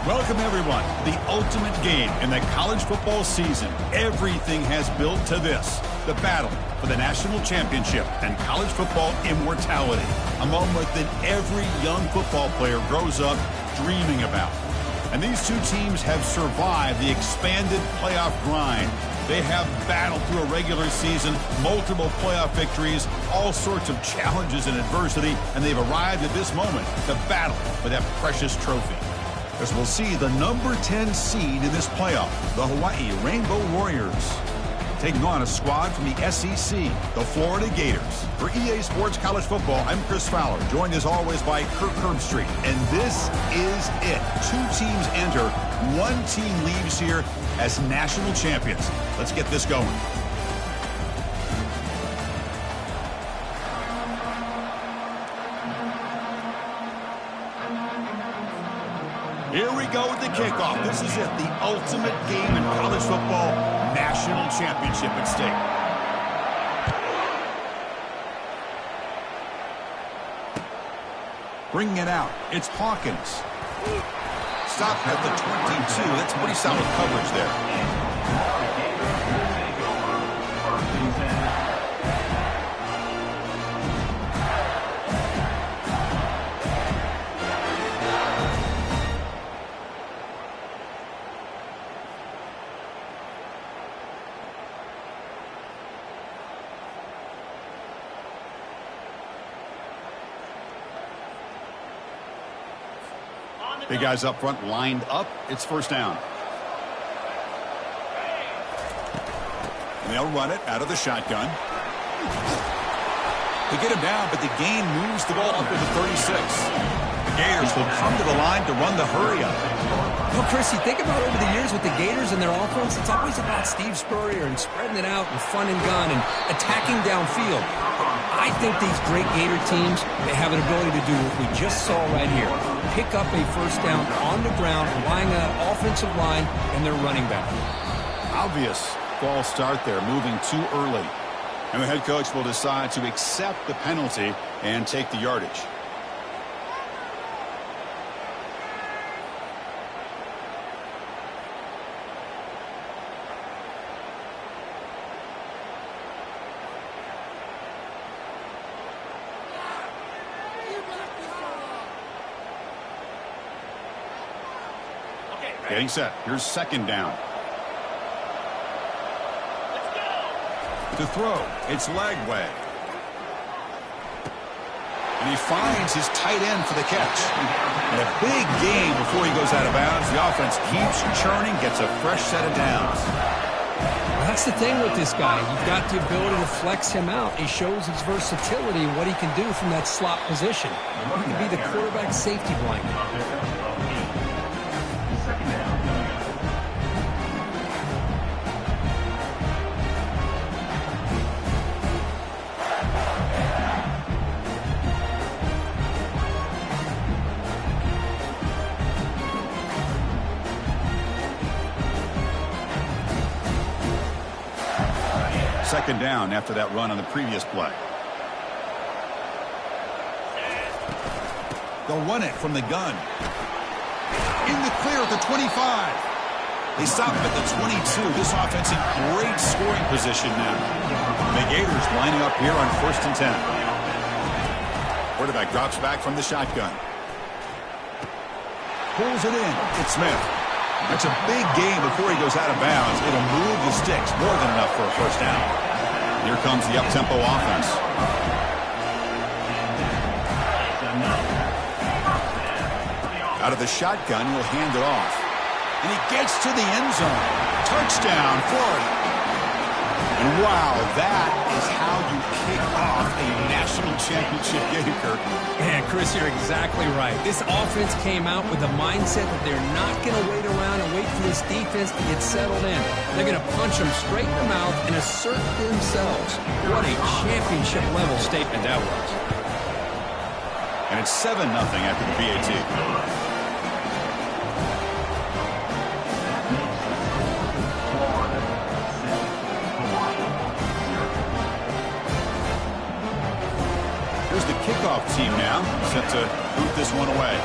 Welcome, everyone, to the ultimate game in the college football season. Everything has built to this, the battle for the national championship and college football immortality, a moment that every young football player grows up dreaming about. And these two teams have survived the expanded playoff grind. They have battled through a regular season, multiple playoff victories, all sorts of challenges and adversity, and they've arrived at this moment, the battle for that precious trophy. As we'll see the number 10 seed in this playoff, the Hawaii Rainbow Warriors, taking on a squad from the SEC, the Florida Gators. For EA Sports College Football, I'm Chris Fowler, joined as always by Kirk Herbstreit. And this is it. Two teams enter, one team leaves here as national champions. Let's get this going. Here we go with the kickoff. This is it, the ultimate game in college football, national championship at stake. Bringing it out, it's Hawkins. Stop at the 22. That's pretty solid coverage there. Big guys up front lined up. It's first down. And they'll run it out of the shotgun. They get him down, but the gain moves the ball up to the 36. The Gators will come to the line to run the hurry up. Well, Chris, you think about over the years with the Gators and their offense, it's always about Steve Spurrier and spreading it out and fun and gun and attacking downfield. I think these great Gator teams, they have an ability to do what we just saw right here. Pick up a first down on the ground, relying on an offensive line and their running back. Obvious false start there, moving too early. And the head coach will decide to accept the penalty and take the yardage. Getting set. Here's second down. To throw, it's Lagway. And he finds his tight end for the catch. And a big gain before he goes out of bounds. The offense keeps churning, gets a fresh set of downs. Well, that's the thing with this guy. You've got the ability to flex him out. He shows his versatility, what he can do from that slot position. He can be the quarterback safety blanket. Second down after that run on the previous play. They'll run it from the gun. In the clear at the 25. They stop him at the 22. This offense in great scoring position now. The Gators lining up here on 1st and 10. Quarterback drops back from the shotgun. Pulls it in. It's Smith. That's a big gain before he goes out of bounds. It'll move the sticks, more than enough for a first down. Here comes the up-tempo offense. Out of the shotgun, he'll hand it off. And he gets to the end zone. Touchdown, Florida. And wow, that is how you kick off a national championship game, Kirk. Yeah, Chris, you're exactly right. This offense came out with the mindset that they're not going to wait around and wait for this defense to get settled in. They're going to punch them straight in the mouth and assert themselves. What a championship-level statement that was. And it's 7-0 after the PAT. Here's the kickoff team now, set to boot this one away.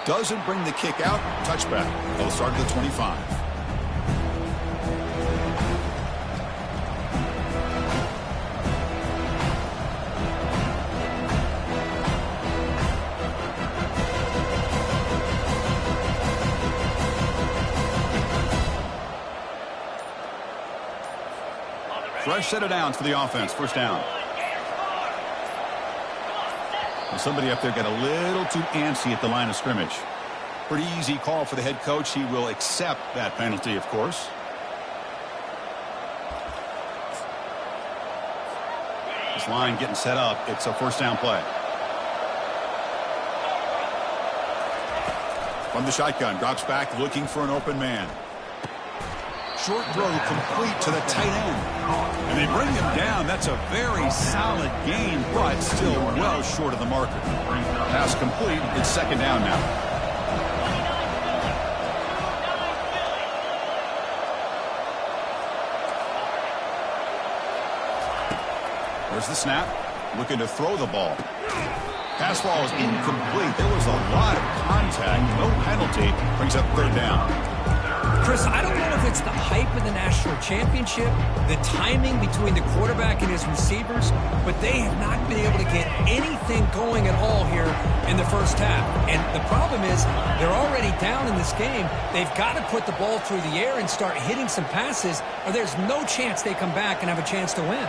Doesn't bring the kick out. Touchback. They'll start at the 25. Fresh set of downs for the offense. First down. Well, somebody up there got a little too antsy at the line of scrimmage. Pretty easy call for the head coach. He will accept that penalty, of course. This line getting set up. It's a first down play. From the shotgun, drops back looking for an open man. Short throw complete to the tight end. And they bring him down. That's a very solid gain, but still well short of the marker. Pass complete. It's second down now. There's the snap. Looking to throw the ball. Pass ball is incomplete. There was a lot of contact. No penalty. Brings up third down. Chris, I don't know if it's the hype of the national championship, the timing between the quarterback and his receivers, but they have not been able to get anything going at all here in the first half. And the problem is they're already down in this game. They've got to put the ball through the air and start hitting some passes, or there's no chance they come back and have a chance to win.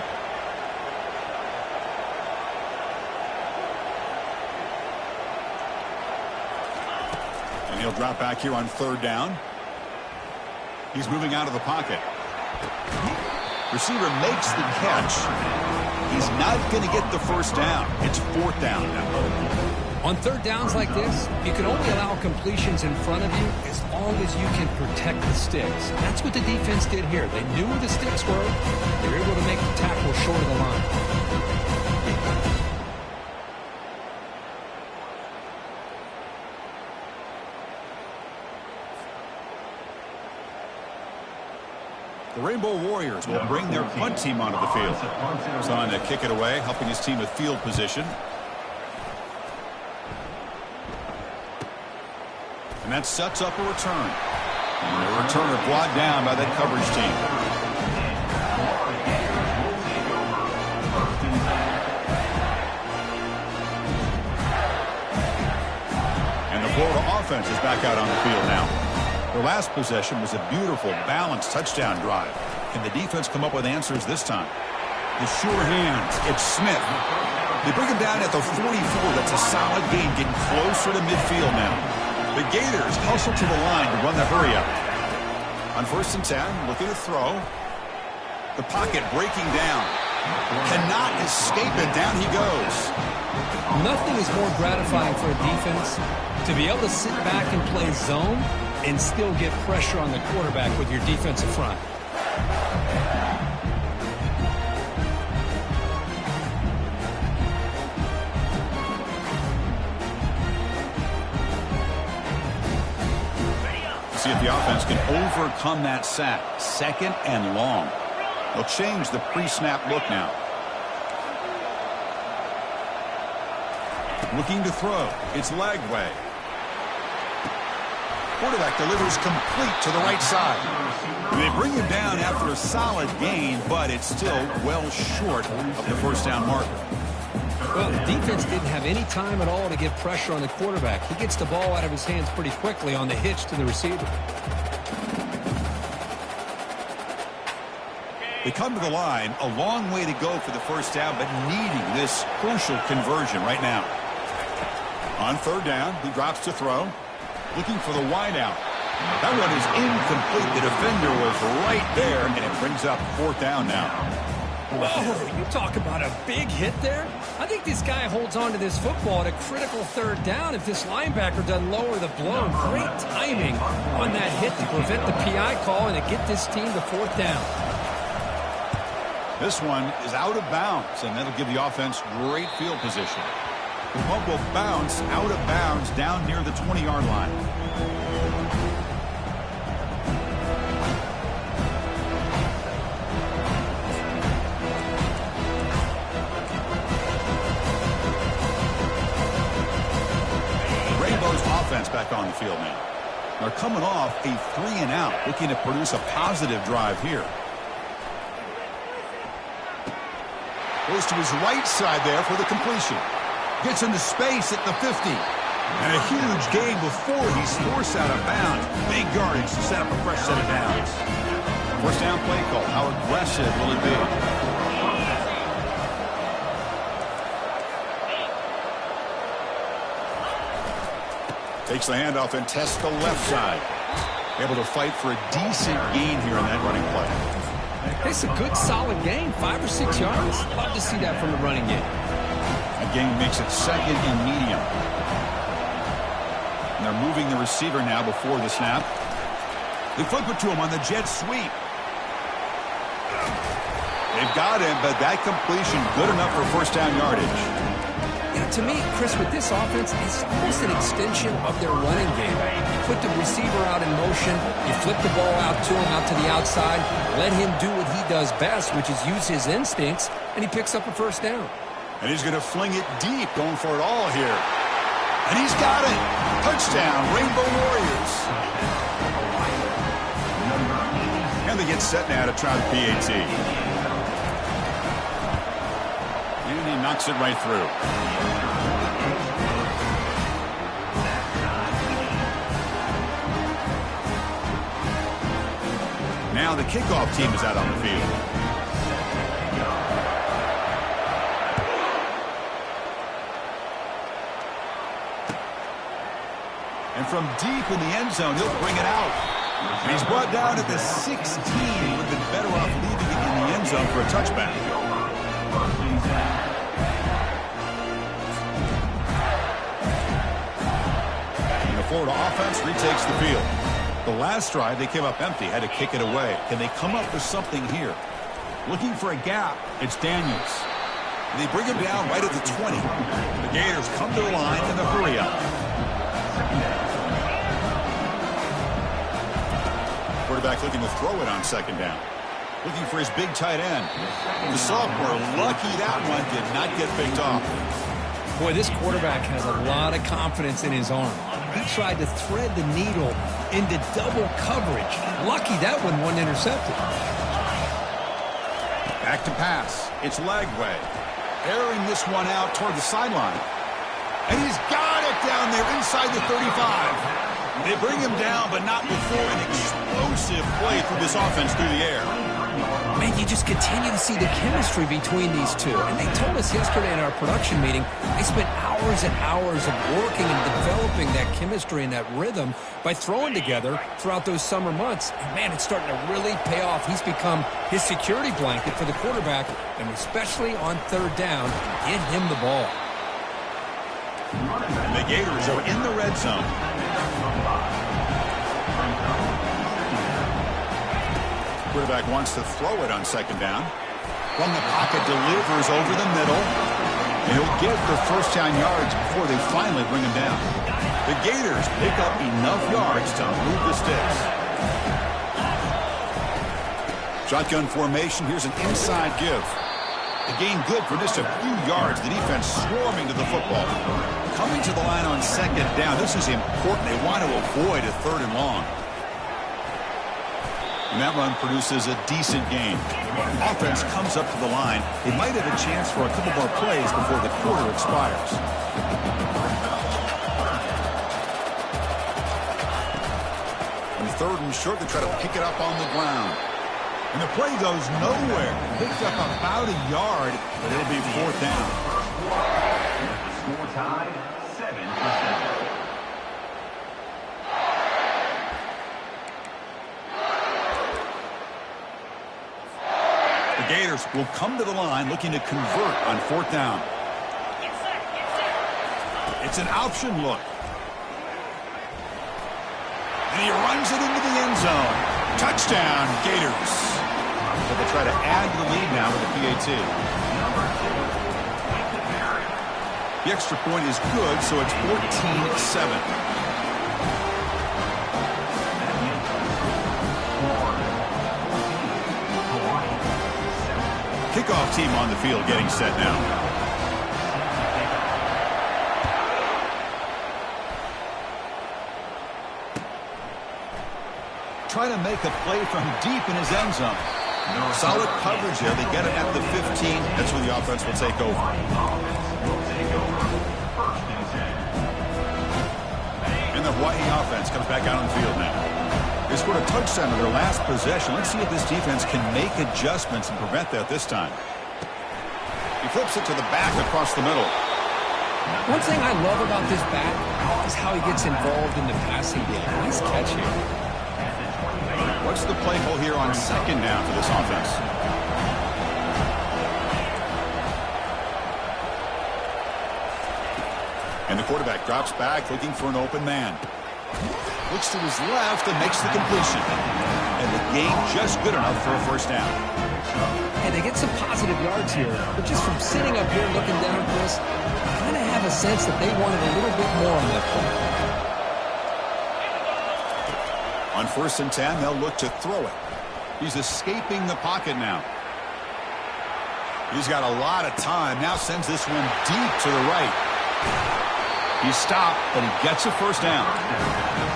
And he'll drop back here on third down. He's moving out of the pocket. Receiver makes the catch. He's not going to get the first down. It's fourth down now. On third downs like this, you can only allow completions in front of you as long as you can protect the sticks. That's what the defense did here. They knew where the sticks were. They were able to make the tackle short of the line. The Rainbow Warriors will bring their punt team onto the field. He's on to kick it away, helping his team with field position. And that sets up a return. And the returner brought down by that coverage team. And the Florida offense is back out on the field now. Their last possession was a beautiful, balanced touchdown drive. Can the defense come up with answers this time? The sure hands. It's Smith. They bring him down at the 44. That's a solid gain, getting closer to midfield now. The Gators hustle to the line to run the hurry up. On first and 10, looking to throw. The pocket breaking down. Cannot escape it. Down he goes. Nothing is more gratifying for a defense to be able to sit back and play zone and still get pressure on the quarterback with your defensive front. See if the offense can overcome that sack. Second and long. They'll change the pre-snap look now. Looking to throw. It's Lagway. Quarterback delivers complete to the right side. They bring him down after a solid gain, but it's still well short of the first down marker. Well, the defense didn't have any time at all to get pressure on the quarterback. He gets the ball out of his hands pretty quickly on the hitch to the receiver. They come to the line, a long way to go for the first down, but needing this crucial conversion right now. On third down, he drops to throw. Looking for the wideout. That one is incomplete. The defender was right there, and it brings up fourth down now. Whoa, you talk about a big hit there. I think this guy holds on to this football at a critical third down if this linebacker doesn't lower the blow. Great timing on that hit to prevent the PI call and to get this team to fourth down. This one is out of bounds, and that'll give the offense great field position. The punt will bounce out of bounds down near the 20-yard line. The Rainbows offense back field now. They're coming off a 3-and-out, looking to produce a positive drive here. Goes to his right side there for the completion. Gets into space at the 50. And a huge gain before he's forced out of bounds. Big yardage to set up a fresh set of downs. First down play call. How aggressive will it be? Takes the handoff and tests the left side. Able to fight for a decent gain here in that running play. It's a good, solid gain. 5 or 6 yards. Love to see that from the running game. That gain makes it second and medium. And they're moving the receiver now before the snap. They flip it to him on the jet sweep. They've got him, but that completion good enough for first down yardage. You know, to me, Chris, with this offense, it's almost an extension of their running game. You put the receiver out in motion, you flip the ball out to him, out to the outside, let him do what he does best, which is use his instincts, and he picks up a first down. And he's going to fling it deep, going for it all here. And he's got it. Touchdown, Rainbow Warriors. And they get set now to try the PAT. And he knocks it right through. Now the kickoff team is out on the field. And from deep in the end zone, he'll bring it out. And he's brought down at the 16. Would have been better off leaving it in the end zone for a touchback. And the Florida offense retakes the field. The last drive, they came up empty, had to kick it away. Can they come up with something here? Looking for a gap, it's Daniels. They bring him down right at the 20. The Gators come to the line in the hurry-up. Quarterback looking to throw it on second down. Looking for his big tight end. The sophomore, lucky that one did not get picked off. Boy, this quarterback has a lot of confidence in his arm. He tried to thread the needle into double coverage. Lucky that one wasn't intercepted. Back to pass. It's Lagway. Airing this one out toward the sideline. And he's got it down there inside the 35. They bring him down, but not before an explosive play through this offense through the air. Man, you just continue to see the chemistry between these two. And they told us yesterday in our production meeting, they spent hours and hours of working and developing that chemistry and that rhythm by throwing together throughout those summer months. And, man, it's starting to really pay off. He's become his security blanket for the quarterback, and especially on third down, get him the ball. And the Gators are in the red zone. Quarterback wants to throw it on second down. From the pocket, delivers over the middle. And he'll get the first down yards before they finally bring him down. The Gators pick up enough yards to move the sticks. Shotgun formation. Here's an inside give. The gain good for just a few yards. The defense swarming to the football. Coming to the line on second down. This is important. They want to avoid a third and long. And that run produces a decent gain. Offense comes up to the line. They might have a chance for a couple more plays before the quarter expires. And third and short, they try to pick it up on the ground. And the play goes nowhere. Picked up about a yard, but it'll be fourth down. Score tied 7-7. The Gators will come to the line looking to convert on fourth down. It's an option look. And he runs it into the end zone. Touchdown, Gators. So they'll try to add to the lead now with the PAT. The extra point is good, so it's 14-7. Kickoff team on the field getting set now. trying to make a play from deep in his end zone. Solid coverage there. They get it at the 15. That's where the offense will take over. And the Hawaii offense comes back out on the field now. They scored a touchdown in their last possession. Let's see if this defense can make adjustments and prevent that this time. He flips it to the back across the middle. One thing I love about this back is how he gets involved in the passing game. Nice catch here. What's the play call here on second down for this offense? And the quarterback drops back looking for an open man. Looks to his left and makes the completion. And the gain just good enough for a first down. And they get some positive yards here. But just from sitting up here looking down at this, I kind of have a sense that they wanted a little bit more on that play. On 1st and 10, they'll look to throw it. He's escaping the pocket now. He's got a lot of time. Now sends this one deep to the right. He's stopped, but he gets a first down.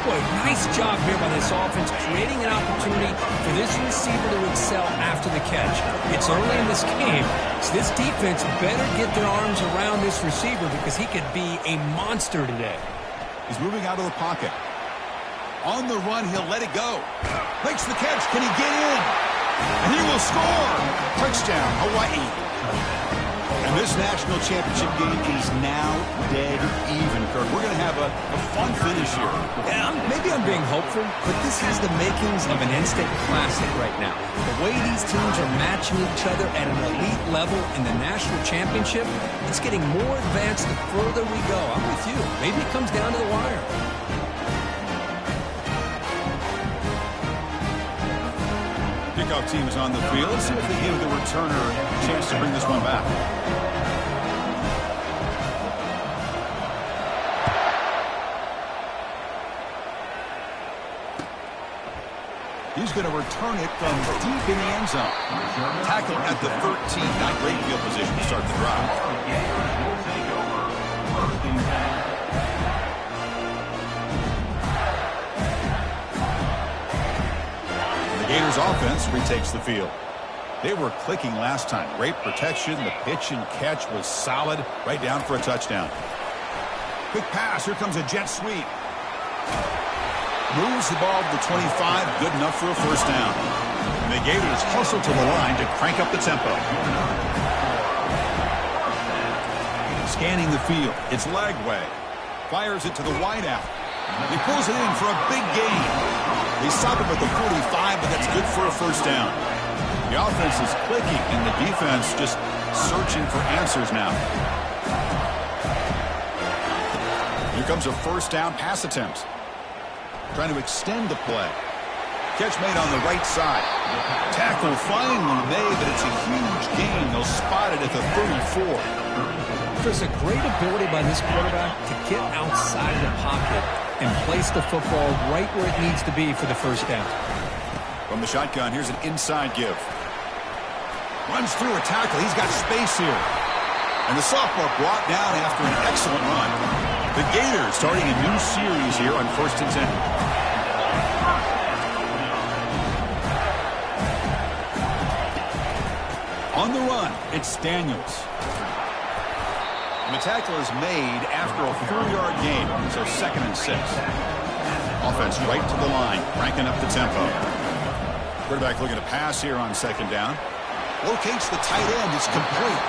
Boy, nice job here by this offense, creating an opportunity for this receiver to excel after the catch. It's early in this game, so this defense better get their arms around this receiver because he could be a monster today. He's moving out of the pocket. On the run, he'll let it go. Makes the catch. Can he get in? And he will score. Touchdown, Hawaii. And this national championship game is now dead even, Kirk. We're going to have a fun finish here. Yeah, maybe I'm being hopeful, but this has the makings of an instant classic right now. The way these teams are matching each other at an elite level in the national championship, it's getting more advanced the further we go. I'm with you. Maybe it comes down to the wire. Kickoff team is on the field. Let's see if they give the returner a chance to bring this one back. He's going to return it from deep in the end zone. Tackle at the 13. Not great field position to start the drive. The Gators offense retakes the field. They were clicking last time. Great protection. The pitch and catch was solid. Right down for a touchdown. Quick pass. Here comes a jet sweep. Moves the ball to the 25. Good enough for a first down. And the Gators hustle to the line to crank up the tempo. Scanning the field. It's leg way. Fires it to the wideout. He pulls it in for a big gain. They stop him at the 45, but that's good for a first down. The offense is clicking, and the defense just searching for answers now. Here comes a first down pass attempt. Trying to extend the play. Catch made on the right side. Tackle finally made, but it's a huge gain. They'll spot it at the 34. There's a great ability by this quarterback to get outside of the pocket and place the football right where it needs to be for the first down. From the shotgun, here's an inside give. Runs through a tackle. He's got space here. And the sophomore brought down after an excellent run. The Gators starting a new series here on 1st and 10. On the run, it's Daniels. And the tackle is made after a 4-yard gain, so 2nd and 6. Offense right to the line, cranking up the tempo. Quarterback looking to pass here on 2nd down. Locates the tight end. It's complete.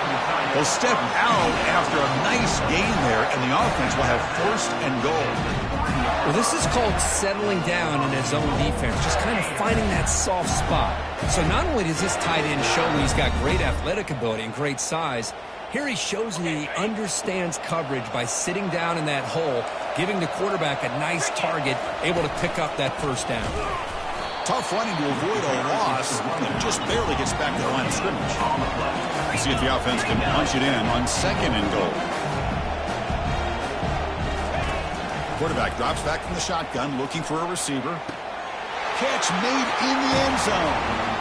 They'll step out after a nice gain there, and the offense will have 1st and goal. Well, this is called settling down in his own defense, just kind of finding that soft spot. So not only does this tight end show he's got great athletic ability and great size, here he shows me he understands coverage by sitting down in that hole, giving the quarterback a nice target, able to pick up that first down. Tough running to avoid a loss. He just barely gets back to the line of scrimmage. Let's see if the offense can punch it in on 2nd and goal. Quarterback drops back from the shotgun, looking for a receiver. Catch made in the end zone.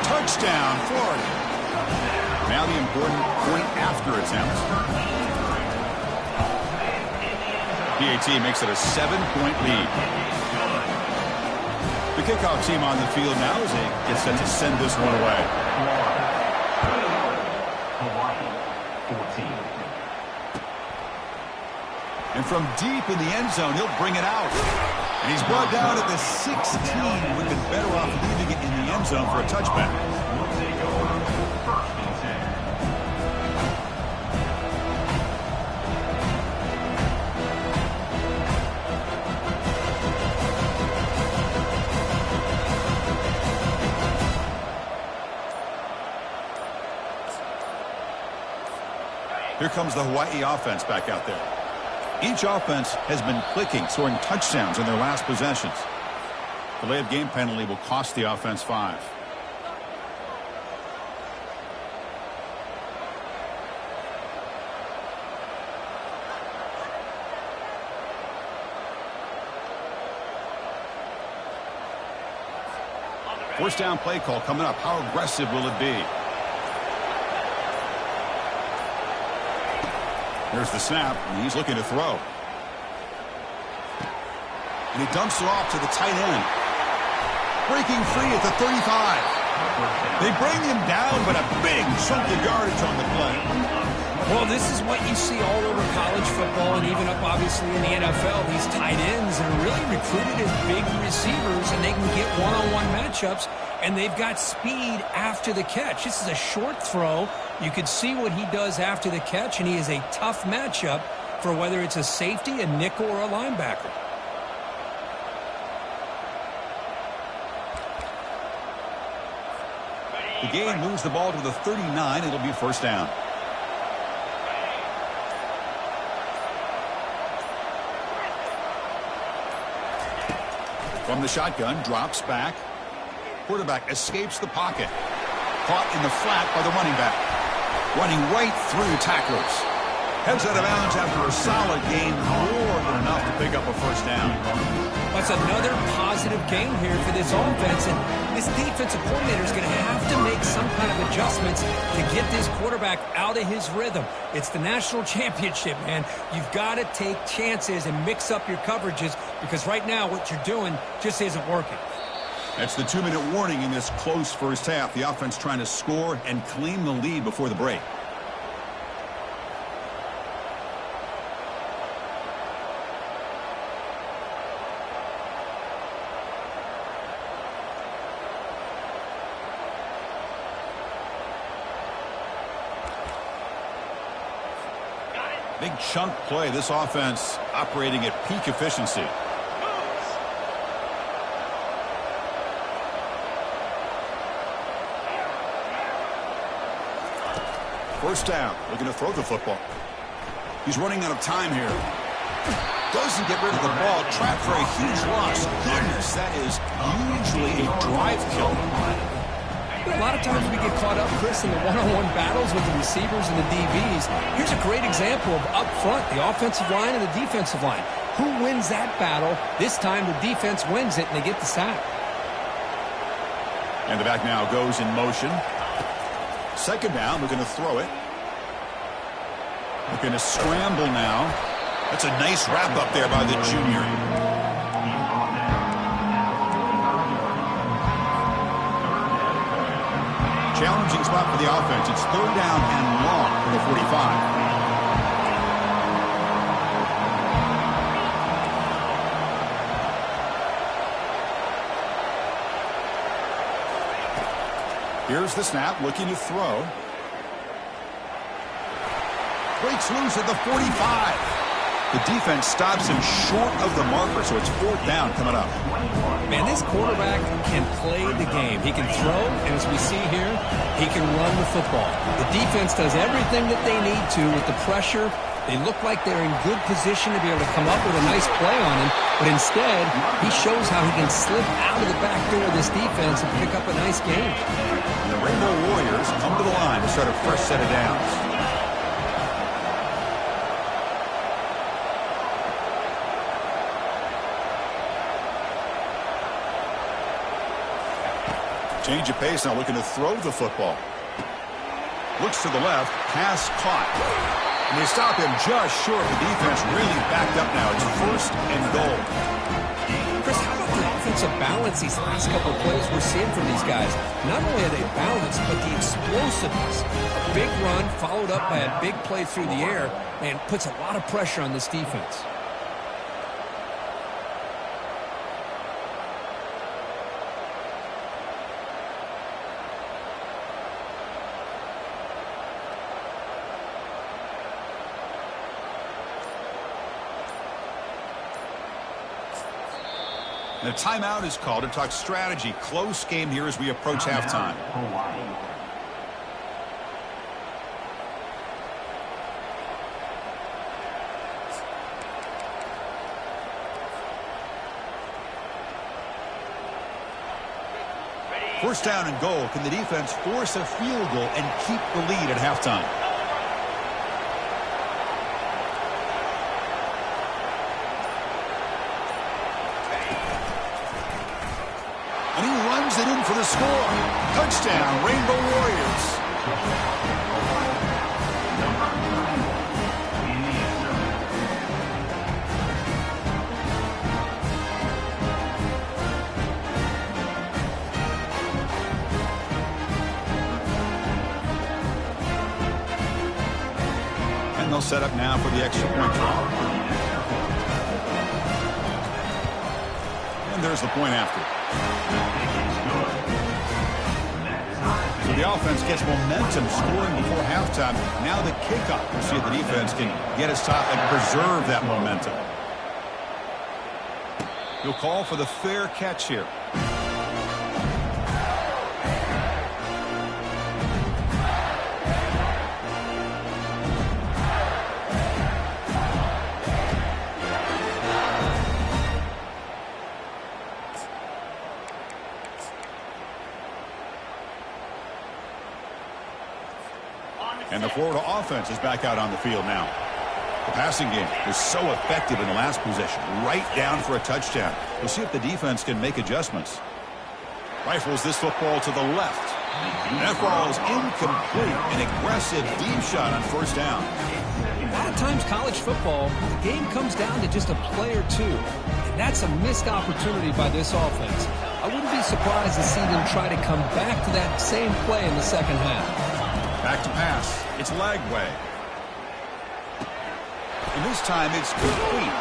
Touchdown, Florida. Now the important point after attempt. PAT makes it a 7-point lead. The kickoff team on the field now as they get set to send this one away. Hawaii, 14. And from deep in the end zone, he'll bring it out. And he's brought down at the 16. We've been better off leaving it in the end zone for a touchback. We'll take over first and 10. Here comes the Hawaii offense back out there. Each offense has been clicking, scoring touchdowns in their last possessions. Delay of game penalty will cost the offense 5. First down play call coming up. How aggressive will it be? There's the snap, and he's looking to throw. And he dumps it off to the tight end. Breaking free at the 35. They bring him down, but a big chunk of yardage on the play. Well, this is what you see all over college football and even up, obviously, in the NFL. These tight ends are really recruited as big receivers, and they can get one-on-one matchups, and they've got speed after the catch. This is a short throw. You can see what he does after the catch, and he is a tough matchup for whether it's a safety, a nickel, or a linebacker. The gain moves the ball to the 39. It'll be first down. From the shotgun, drops back. Quarterback escapes the pocket. Caught in the flat by the running back. Running right through tacklers. Heads out of bounds after a solid gain, more than enough to pick up a first down. That's another positive game here for this offense, and this defensive coordinator is going to have to make some kind of adjustments to get this quarterback out of his rhythm. It's the national championship, man. You've got to take chances and mix up your coverages because right now what you're doing just isn't working. That's the 2-minute warning in this close first half. The offense trying to score and claim the lead before the break. Big chunk play. This offense operating at peak efficiency. First down. Looking to throw the football. He's running out of time here. Doesn't get rid of the ball. Trapped for a huge loss. Goodness, that is usually a drive kill. A lot of times we get caught up, Chris, in the one-on-one battles with the receivers and the DBs. Here's a great example of up front, the offensive line and the defensive line. Who wins that battle? This time the defense wins it, and they get the sack. And the back now goes in motion. Second down, looking to throw it. Looking to scramble now. That's a nice wrap up there by the junior. Challenging spot for the offense. It's third down and long for the 45. Here's the snap, looking to throw. Breaks loose at the 45. The defense stops him short of the marker, so it's fourth down coming up. Man, this quarterback can play the game. He can throw, and as we see here, he can run the football. The defense does everything that they need to with the pressure. They look like they're in good position to be able to come up with a nice play on him, but instead, he shows how he can slip out of the back door of this defense and pick up a nice game. And the Rainbow Warriors come to the line to start a fresh set of downs. Change of pace now, looking to throw the football. Looks to the left, pass caught. And they stop him just short. The defense really backed up now. It's first and goal. Chris, how about the offensive sense of balance these last couple of plays we're seeing from these guys. Not only are they balanced, but the explosiveness. A big run followed up by a big play through the air, and puts a lot of pressure on this defense. The timeout is called to talk strategy. Close game here as we approach halftime. First down and goal. Can the defense force a field goal and keep the lead at halftime? And he runs it in for the score. Touchdown, Rainbow Warriors. And they'll set up now for the extra point try. And there's the point after. So the offense gets momentum scoring before halftime. Now the kickoff. We'll see if the defense can get his top and preserve that momentum. He'll call for the fair catch here. And the Florida offense is back out on the field now. The passing game was so effective in the last possession. Right down for a touchdown. We'll see if the defense can make adjustments. Rifles this football to the left. And that ball is incomplete. An aggressive deep shot on first down. A lot of times college football, the game comes down to just a play or two. And that's a missed opportunity by this offense. I wouldn't be surprised to see them try to come back to that same play in the second half. Back to pass. It's Lagway. And this time it's complete.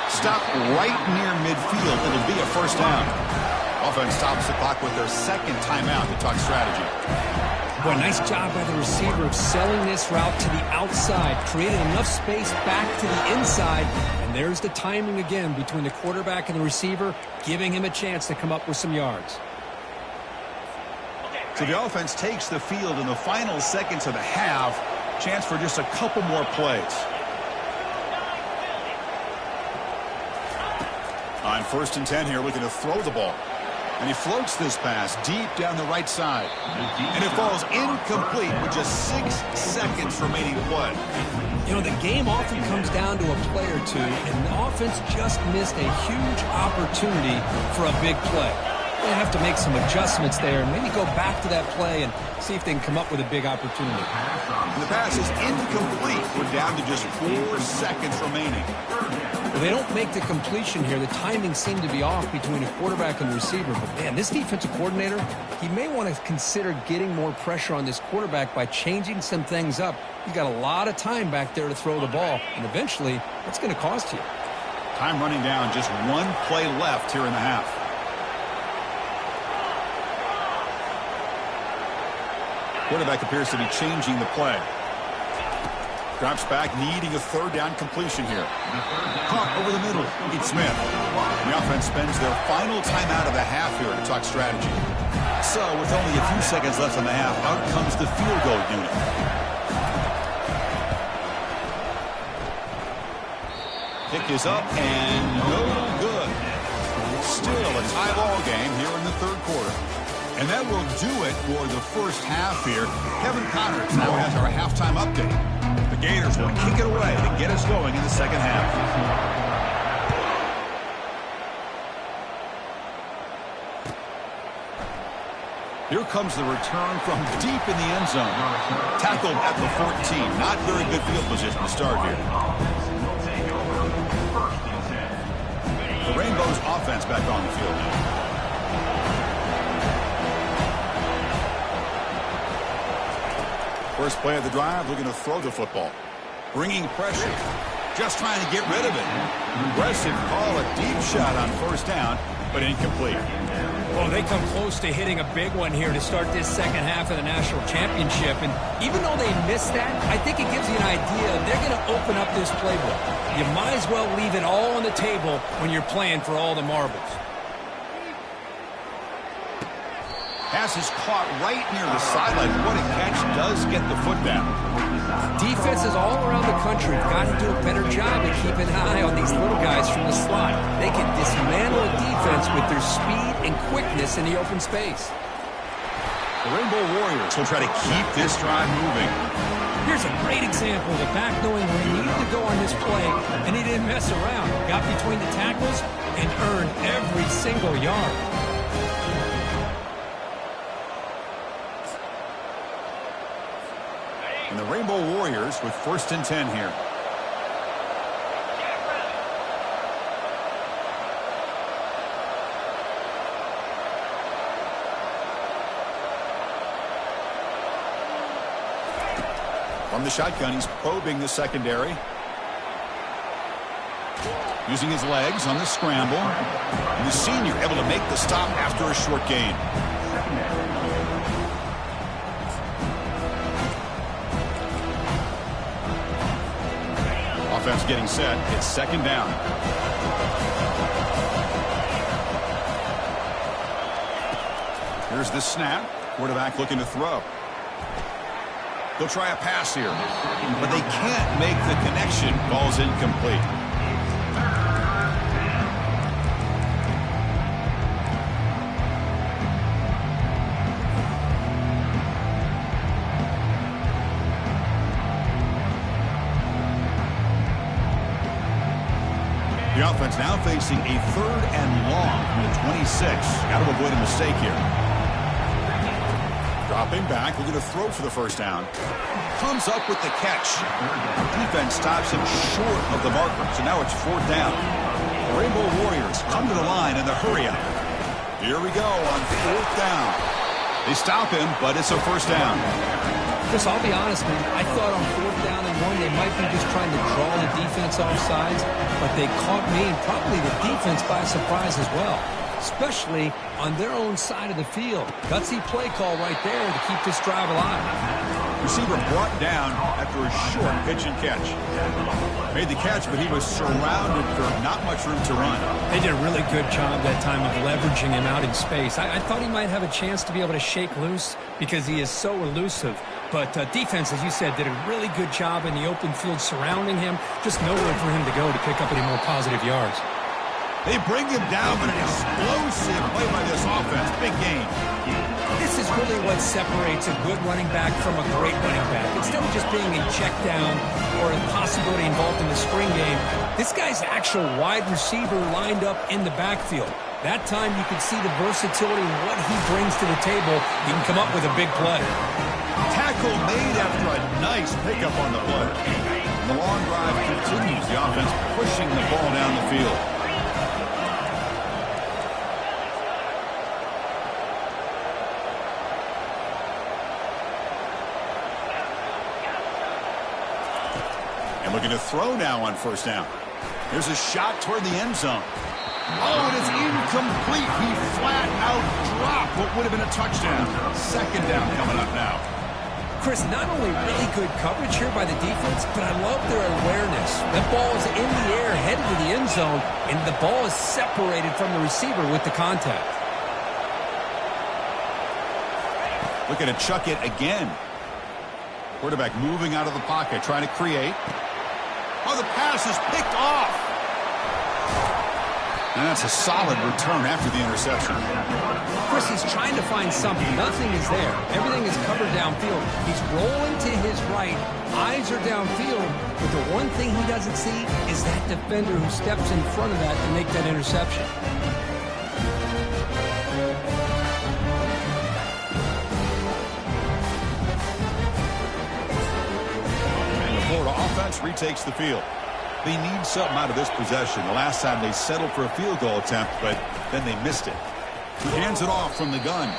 Stop right near midfield. It'll be a first down. Offense stops the clock with their second timeout to talk strategy. Boy, nice job by the receiver of selling this route to the outside. Created enough space back to the inside. And there's the timing again between the quarterback and the receiver, giving him a chance to come up with some yards. So the offense takes the field in the final seconds of the half. Chance for just a couple more plays. On 1st and 10 here, looking to throw the ball. And he floats this pass deep down the right side. And it falls incomplete with just 6 seconds remaining to play. You know, the game often comes down to a play or two, and the offense just missed a huge opportunity for a big play. They have to make some adjustments there and maybe go back to that play and see if they can come up with a big opportunity. And the pass is incomplete. We're down to just 4 seconds remaining. Well, they don't make the completion here. The timing seemed to be off between a quarterback and the receiver. But, man, this defensive coordinator, he may want to consider getting more pressure on this quarterback by changing some things up. He's got a lot of time back there to throw the ball, and eventually that's going to cost you. Time running down, just 1 play left here in the half. Quarterback appears to be changing the play. Drops back, needing a 3rd down completion here. Caught over the middle. It's Smith. The offense spends their final timeout of the half here to talk strategy. So, with only a few seconds left in the half, out comes the field goal unit. Kick is up and no good. Still a tie ball game here in the 3rd quarter. And that will do it for the first half here. Kevin Connors now has our halftime update. The Gators will kick it away to get us going in the second half. Here comes the return from deep in the end zone. Tackled at the 14. Not very good field position to start here. The Rainbows offense back on the field now. First play of the drive, looking to throw the football. Bringing pressure. Just trying to get rid of it. Aggressive call, a deep shot on first down, but incomplete. Well, they come close to hitting a big one here to start this second half of the national championship. And even though they missed that, I think it gives you an idea they're going to open up this playbook. You might as well leave it all on the table when you're playing for all the marbles. Pass is caught right near the sideline. What a catch, does get the foot down. Defenses all around the country have got to do a better job of keeping an eye on these little guys from the slot. They can dismantle a defense with their speed and quickness in the open space. The Rainbow Warriors will try to keep this drive moving. Here's a great example of the back knowing where he needed to go on this play, and he didn't mess around. Got between the tackles and earned every single yard. And the Rainbow Warriors with 1st and 10 here. From the shotgun, he's probing the secondary. Using his legs on the scramble. And the senior able to make the stop after a short gain. Offense getting set. It's 2nd down. Here's the snap. Quarterback looking to throw. They'll try a pass here, but they can't make the connection. Ball's incomplete. The offense now facing a 3rd and long from the 26. Got to avoid a mistake here. Dropping back, looking to throw for the first down. Comes up with the catch. Defense stops him short of the marker, so now it's 4th down. The Rainbow Warriors come to the line in the hurry up. Here we go on 4th down. They stop him, but it's a first down. Chris, I'll be honest, man. I thought on 4th down and 1, they might be just trying to draw the defense off sides, but they caught me and probably the defense by surprise as well, especially on their own side of the field. Gutsy play call right there to keep this drive alive. Receiver brought down after a short pitch and catch. Made the catch, but he was surrounded for not much room to run. They did a really good job that time of leveraging him out in space. I thought he might have a chance to be able to shake loose because he is so elusive. But defense, as you said, did a really good job in the open field surrounding him. Just nowhere for him to go to pick up any more positive yards. They bring him down, but an explosive play by this offense. Big gain. This is really what separates a good running back from a great running back. Instead of just being a check down or a possibility involved in the spring game, this guy's actual wide receiver lined up in the backfield. That time you could see the versatility and what he brings to the table. He can come up with a big play. Tackle made after a nice pickup on the play. The long drive continues. The offense pushing the ball down the field. And looking to throw now on first down. Here's a shot toward the end zone. Oh, it is incomplete. He flat out dropped what would have been a touchdown. 2nd down coming up now. Chris, not only really good coverage here by the defense, but I love their awareness. That ball is in the air, headed to the end zone, and the ball is separated from the receiver with the contact. Looking to chuck it again. Quarterback moving out of the pocket, trying to create. Oh, the pass is picked off. And that's a solid return after the interception. Chris, he's trying to find something. Nothing is there. Everything is covered downfield. He's rolling to his right. Eyes are downfield. But the one thing he doesn't see is that defender who steps in front of that to make that interception. And the Florida offense retakes the field. They need something out of this possession. The last time they settled for a field goal attempt, but then they missed it. He hands it off from the gun.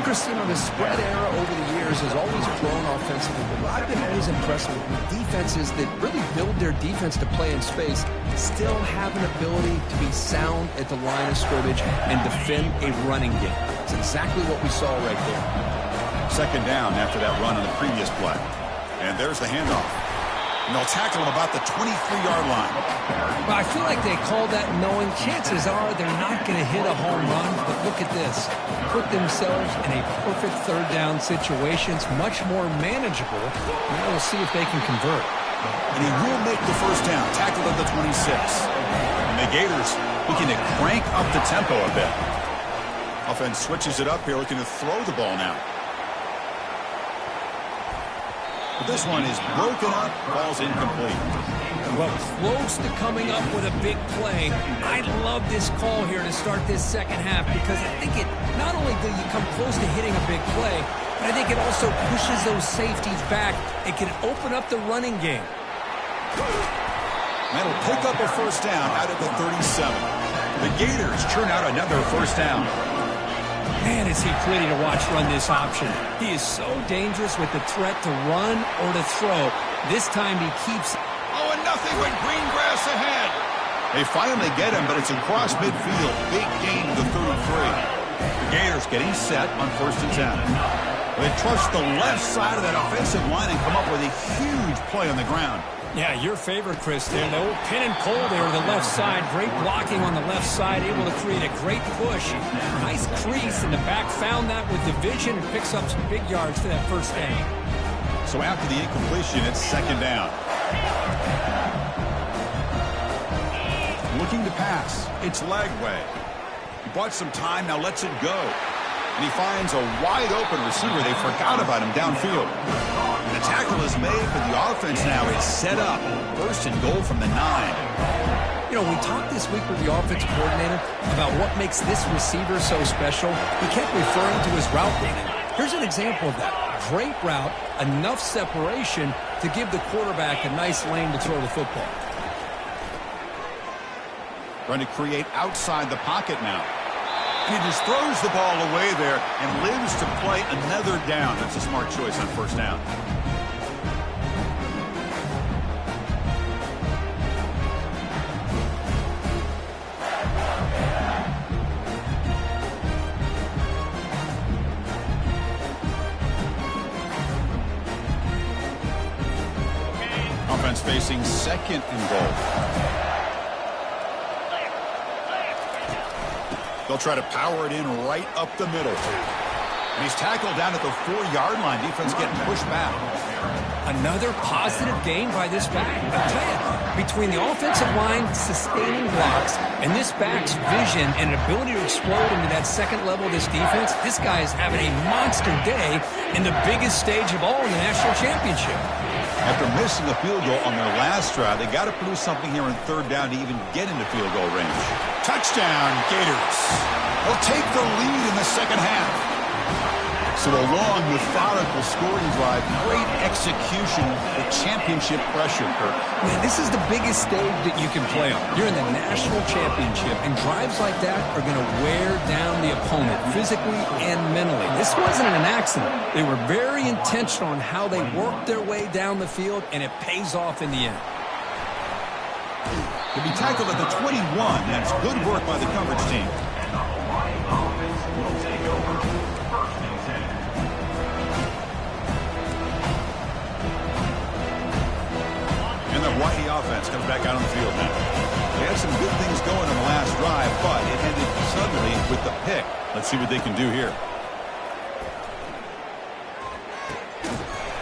Chris, you know, the spread era over the years has always grown offensively, but I've been always impressed with defenses that really build their defense to play in space, still have an ability to be sound at the line of scrimmage and defend a running game. It's exactly what we saw right there. Second down after that run on the previous play. And there's the handoff. And they'll tackle him about the 23-yard line. Well, I feel like they called that knowing chances are they're not going to hit a home run, but look at this. Put themselves in a perfect third down situation. It's much more manageable. Now we'll see if they can convert. And he will make the first down, tackled at the 26. And the Gators looking to crank up the tempo a bit. Offense switches it up here, looking to throw the ball now. But this one is broken up, ball's incomplete. Well, close to coming up with a big play. I love this call here to start this second half because I think it not only do you come close to hitting a big play, but I think it also pushes those safeties back. It can open up the running game. That'll pick up a first down out at the 37. The Gators churn out another first down. Man, is he pretty to watch run this option. He is so dangerous with the threat to run or to throw. This time he keeps... Oh, and nothing but green grass ahead. They finally get him, but it's across midfield. Big gain to the 33. The Gators getting set on 1st and 10. They trust the left side of that offensive line and come up with a huge play on the ground. Yeah, your favorite, Chris, there. The old pin and pull there with the left side. Great blocking on the left side, able to create a great push. Nice crease in the back. Found that with the vision and picks up some big yards for that first down. So after the incompletion, it's second down. Looking to pass. It's Lagway. He bought some time, now lets it go. And he finds a wide-open receiver. They forgot about him downfield. And the tackle is made, but the offense now is set up. 1st and goal from the 9. You know, we talked this week with the offensive coordinator about what makes this receiver so special. He kept referring to his route running. Here's an example of that. Great route, enough separation to give the quarterback a nice lane to throw the football. Trying to create outside the pocket now. And he just throws the ball away there and lives to play another down. That's a smart choice on 1st down. Offense facing 2nd and goal. They'll try to power it in right up the middle. And he's tackled down at the 4-yard line. Defense getting pushed back. Another positive gain by this back. I tell you, between the offensive line sustaining blocks and this back's vision and ability to explode into that second level of this defense, this guy is having a monster day in the biggest stage of all in the national championship. After missing a field goal on their last drive, they got to produce something here on 3rd down to even get into field goal range. Touchdown, Gators. They'll take the lead in the second half. So a long, methodical scoring drive, great execution with championship pressure, Kirk. Man, this is the biggest stage that you can play on. You're in the national championship, and drives like that are going to wear down the opponent physically and mentally. This wasn't an accident. They were very intentional on how they worked their way down the field, and it pays off in the end. To be tackled at the 21, that's good work by the coverage team. And the Whitey offense comes back out on the field now. They had some good things going on the last drive, but it ended suddenly with the pick. Let's see what they can do here.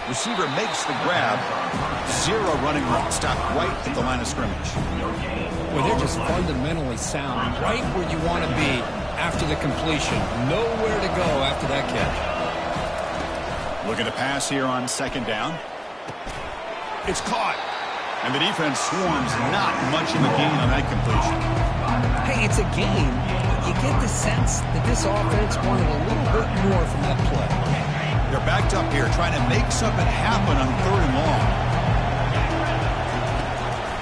Receiver makes the grab. 0 running room. Stopped right at the line of scrimmage. Well, they're just fundamentally sound. Right where you want to be after the completion. Nowhere to go after that catch. Looking to pass here on 2nd down. It's caught. And the defense swarms not much of a gain on that completion. Hey, it's a game, but you get the sense that this offense wanted a little bit more from that play. They're backed up here trying to make something happen on 3rd and long.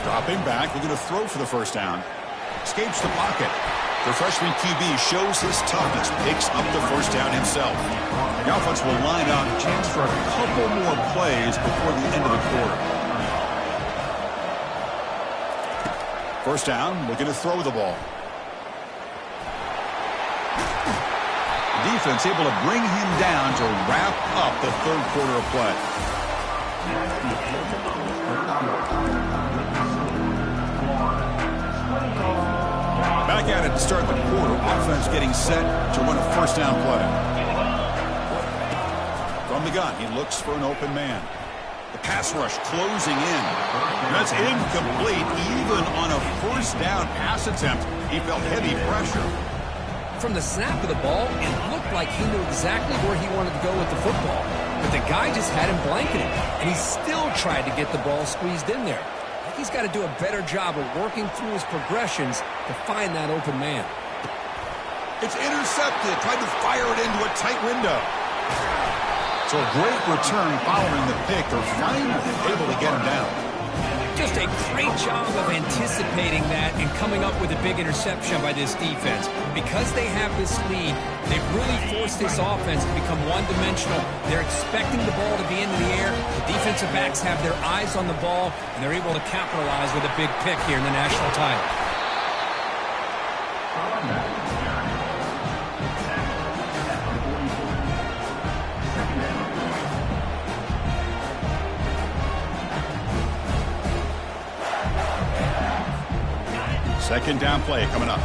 Dropping back, looking to throw for the first down. Escapes the pocket. The freshman QB shows his toughness, picks up the first down himself. The offense will line up, chance for a couple more plays before the end of the quarter. First down, looking to throw the ball. Defense able to bring him down to wrap up the third quarter of play. Back at it to start the quarter. Offense getting set to run a first down play. From the gun, he looks for an open man. The pass rush closing in. That's incomplete. Even on a first down pass attempt, he felt heavy pressure. From the snap of the ball, it looked like he knew exactly where he wanted to go with the football. But the guy just had him blanketed, and he still tried to get the ball squeezed in there. I think he's got to do a better job of working through his progressions to find that open man. It's intercepted. Tried to fire it into a tight window. So a great return following the pick. They're finally able to get him down. Just a great job of anticipating that and coming up with a big interception by this defense. Because they have this lead, they've really forced this offense to become one-dimensional. They're expecting the ball to be into the air. The defensive backs have their eyes on the ball, and they're able to capitalize with a big pick here in the national title. Second down play coming up.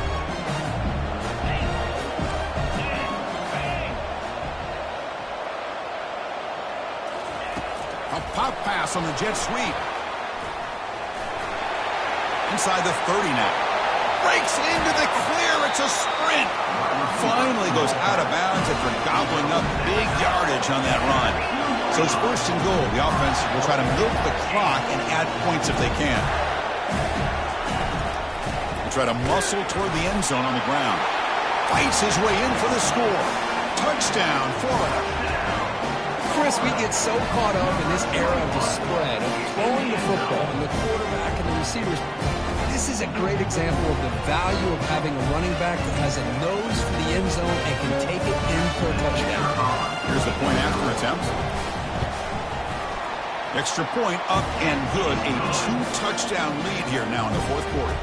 A pop pass on the jet sweep. Inside the 30 now. Breaks into the clear. It's a sprint. Finally goes out of bounds after gobbling up big yardage on that run. So it's first and goal. The offense will try to milk the clock and add points if they can. Try to muscle toward the end zone on the ground. Fights his way in for the score. Touchdown, Florida. Chris, we get so caught up in this era of the spread, of throwing the football and the quarterback and the receivers. This is a great example of the value of having a running back that has a nose for the end zone and can take it in for a touchdown. Here's the point after attempt. Extra point up and good. A 2-touchdown lead here now in the fourth quarter.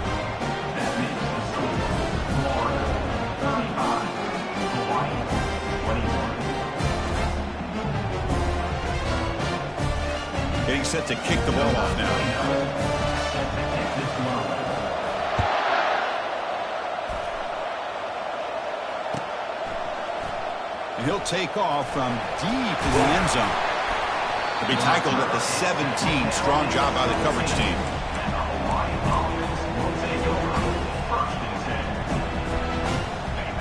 Getting set to kick the ball off now. And he'll take off from deep in the end zone. He'll be tackled at the 17. Strong job by the coverage team.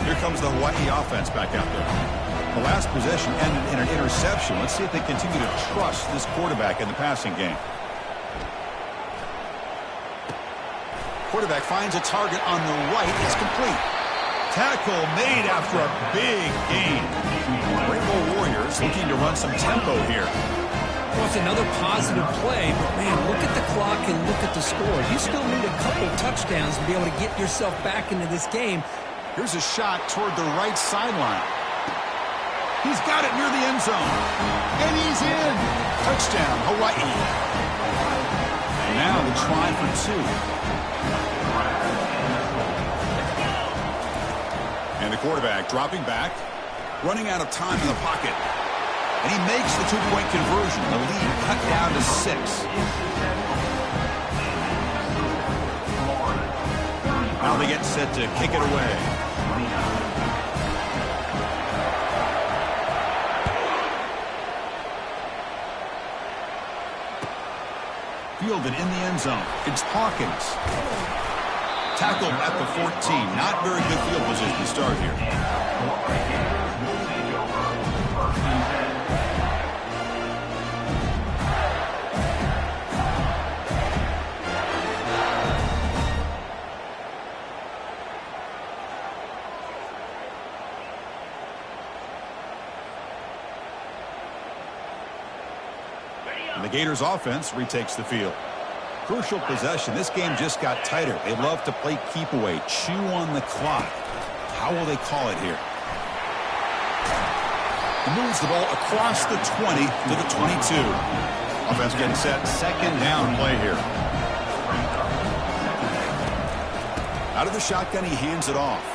Here comes the Hawaii offense back out there. The last possession ended in an interception. Let's see if they continue to trust this quarterback in the passing game. Quarterback finds a target on the right. It's complete. Tackle made after a big gain. Rainbow Warriors looking to run some tempo here. Well, it's another positive play, but man, look at the clock and look at the score. You still need a couple touchdowns to be able to get yourself back into this game. Here's a shot toward the right sideline. He's got it near the end zone. And he's in. Touchdown, Hawaii. Now the try for 2. And the quarterback dropping back, running out of time in the pocket. And he makes the 2-point conversion. The lead cut down to 6. Now they get set to kick it away. Fielded in the end zone. It's Hawkins. Tackled at the 14. Not very good field position to start here. And the Gators offense retakes the field. crucial possession. This game just got tighter. They love to play keep away, chew on the clock. How will they call it here? He moves the ball across the 20 to the 22. Offense getting set. Second down play here. Out of the shotgun, he hands it off.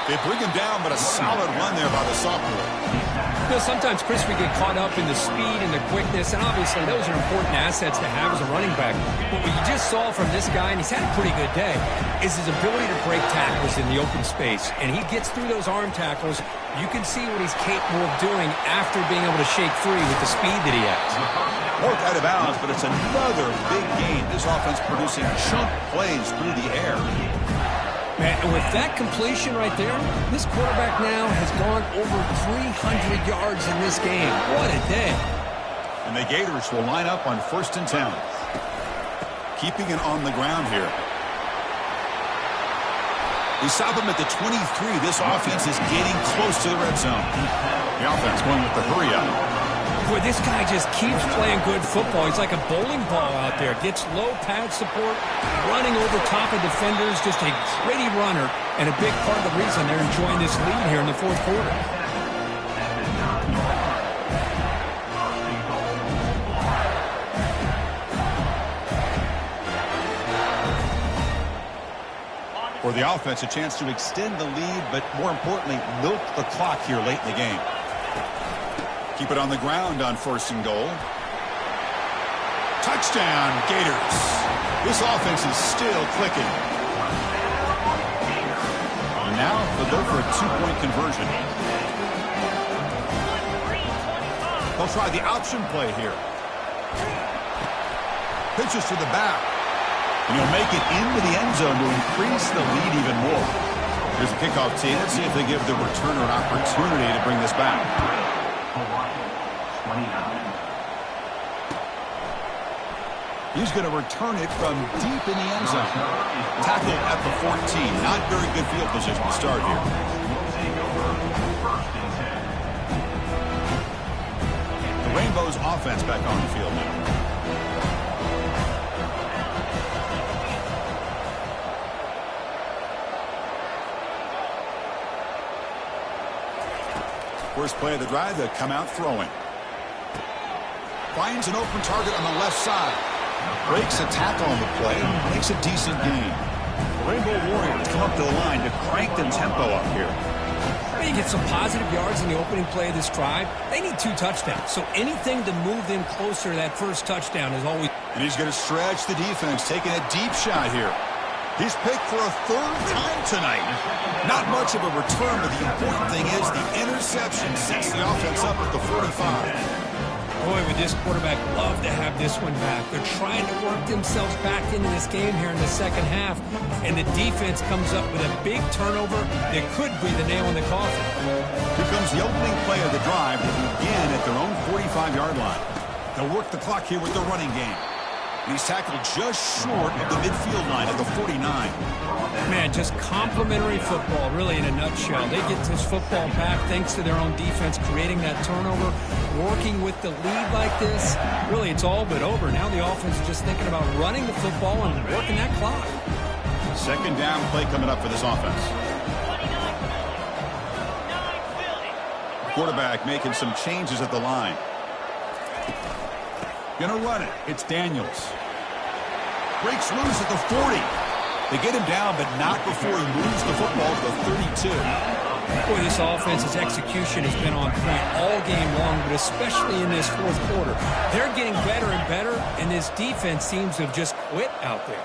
They bring him down, but a solid run there by the sophomore. You know, sometimes, Chris, we get caught up in the speed and the quickness, and obviously those are important assets to have as a running back. But what you just saw from this guy, and he's had a pretty good day, is his ability to break tackles in the open space. And he gets through those arm tackles. You can see what he's capable of doing after being able to shake free with the speed that he has. Worked out of bounds, but it's another big gain. This offense producing chunk plays through the air. Man, and with that completion right there, this quarterback now has gone over 300 yards in this game. What a day. And the Gators will line up on 1st and 10. Keeping it on the ground here. They stop him at the 23. This offense is getting close to the red zone. The offense going with the hurry up. Boy, this guy just keeps playing good football. He's like a bowling ball out there. Gets low pad support, running over top of defenders. Just a gritty runner, and a big part of the reason they're enjoying this lead here in the fourth quarter. For the offense, a chance to extend the lead, but more importantly, milk the clock here late in the game. Keep it on the ground on 1st and goal. Touchdown, Gators. This offense is still clicking. And now they'll go for a 2-point conversion. They'll try the option play here. Pitches to the back. And he'll make it into the end zone to increase the lead even more. Here's the kickoff team. Let's see if they give the returner an opportunity to bring this back. He's going to return it from deep in the end zone. Tackled at the 14. Not very good field position to start here. The Rainbows offense back on the field now. First play of the drive, they come out throwing. Finds an open target on the left side. Breaks a tackle on the play. Makes a decent gain. Rainbow Warriors come up to the line to crank the tempo up here. They get some positive yards in the opening play of this drive. They need 2 touchdowns, so anything to move them closer to that first touchdown is always... And he's going to stretch the defense, taking a deep shot here. He's picked for a 3rd time tonight. Not much of a return, but the important thing is the interception sets the offense up at the 45. Boy, would this quarterback love to have this one back. They're trying to work themselves back into this game here in the second half, and the defense comes up with a big turnover that could be the nail in the coffin. Here comes the opening play of the drive. They begin at their own 45-yard line. They'll work the clock here with the running game. And he's tackled just short of the midfield line at the 49. Man, just complimentary football, really, in a nutshell. They get this football back thanks to their own defense, creating that turnover, working with the lead like this. Really, it's all but over. Now the offense is just thinking about running the football and working that clock. Second down play coming up for this offense. Quarterback making some changes at the line. Gonna run it. It's Daniels. Breaks loose at the 40. They get him down, but not before he moves the football to the 32. Boy, this offense's execution has been on point all game long, but especially in this fourth quarter. They're getting better and better, and this defense seems to have just quit out there.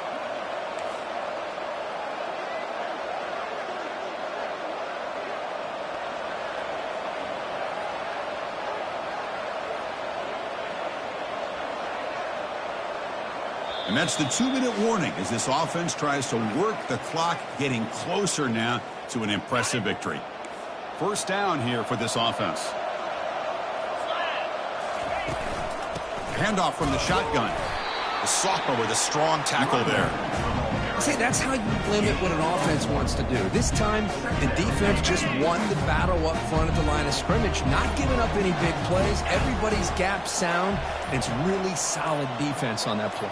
And that's the 2-minute warning as this offense tries to work the clock, getting closer now to an impressive victory. First down here for this offense. Handoff from the shotgun. The sophomore with a strong tackle there. Say that's how you limit what an offense wants to do. This time, the defense just won the battle up front at the line of scrimmage, not giving up any big plays. Everybody's gap sound, and it's really solid defense on that play.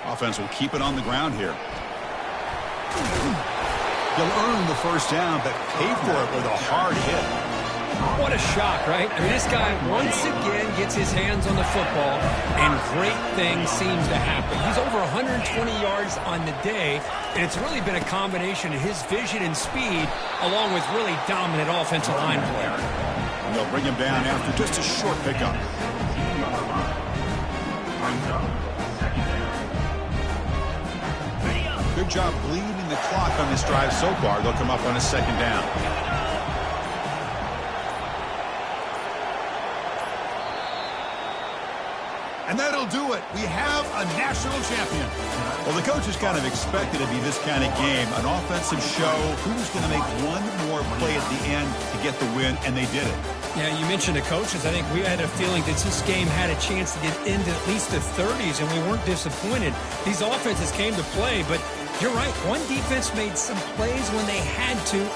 Offense will keep it on the ground here. They'll earn the first down, but pay for it with a hard hit. What a shock, right? I mean, this guy once again gets his hands on the football, and great things seems to happen. He's over 120 yards on the day, and it's really been a combination of his vision and speed, along with really dominant offensive line play. And they'll bring him down after just a short pickup. Good job bleeding the clock on this drive so far. They'll come up on a second down. And that'll do it. We have a national champion. Well, the coaches kind of expected it to be this kind of game, an offensive show. Who's going to make one more play at the end to get the win, and they did it. Yeah, you mentioned the coaches. I think we had a feeling that this game had a chance to get into at least the 30s, and we weren't disappointed. These offenses came to play, but you're right. One defense made some plays when they had to,